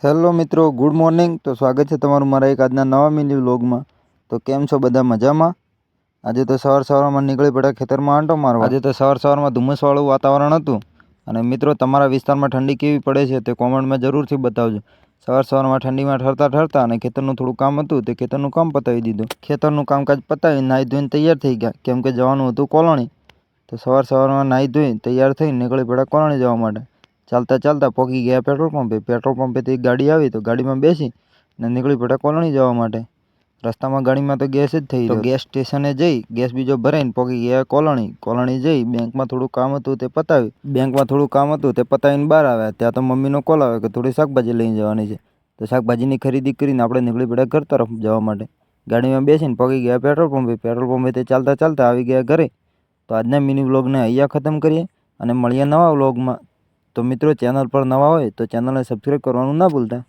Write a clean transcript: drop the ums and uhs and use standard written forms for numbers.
Hello મિત્રો, good morning. તો સ્વાગત છે તમારું મારા એક આજના નવા મિની વ્લોગમાં। તો કેમ છો બધા મજામાં? આજે તો સવારમાં નીકળી પડ્યા ખેતરમાં આંટો મારવા। આજે તો સવારમાં ધુમ્મસવાળું વાતાવરણ હતું। અને મિત્રો, તમારા વિસ્તારમાં ઠંડી કેવી પડે છે તે કોમેન્ટમાં જરૂરથી બતાવજો। સવારમાં ઠંડીમાં ઠરતા અને ખેતરનું થોડું કામ હતું તે ખેતરનું કામ પતાવી દીધું। ખેતરનું કામકાજ પતાવી નાહી ધોઈને તૈયાર થઈ ગયા, કેમ કે જવાનું હતું કોલોણી। તો સવારમાં નાહી ધોઈને તૈયાર થઈને નીકળી પડ્યા કોલોણી જવા માટે। ચાલતા પહોંચી ગયા પેટ્રોલ પંપે। પેટ્રોલ પંપેથી એક ગાડી આવી તો ગાડીમાં બેસી અને નીકળી પડ્યા કોલોણી જવા માટે। રસ્તામાં ગાડીમાં તો ગેસ જ થઈ ગયો। ગેસ સ્ટેશને જઈ ગેસ બીજો ભરાઈને પહોંચી ગયા કોલોણી। કોલોણી જઈ બેંકમાં થોડું કામ હતું તે પતાવીને બહાર આવ્યા। ત્યાં તો મમ્મીનો કોલ આવ્યો કે થોડી શાકભાજી લઈને જવાની છે। તો શાકભાજીની ખરીદી કરીને આપણે નીકળી પડ્યા ઘર તરફ જવા માટે। ગાડીમાં બેસીને પહોંચી ગયા પેટ્રોલ પંપે। પેટ્રોલ પંપેથી ચાલતા આવી ગયા ઘરે। તો આજના મિની વ્લોગને અહીંયા ખતમ કરીએ અને મળીએ નવા વ્લોગમાં। તો મિત્રો, ચેનલ પર નવા હોય તો ચેનલને સબસ્ક્રાઈબ કરવાનું ના ભૂલતા।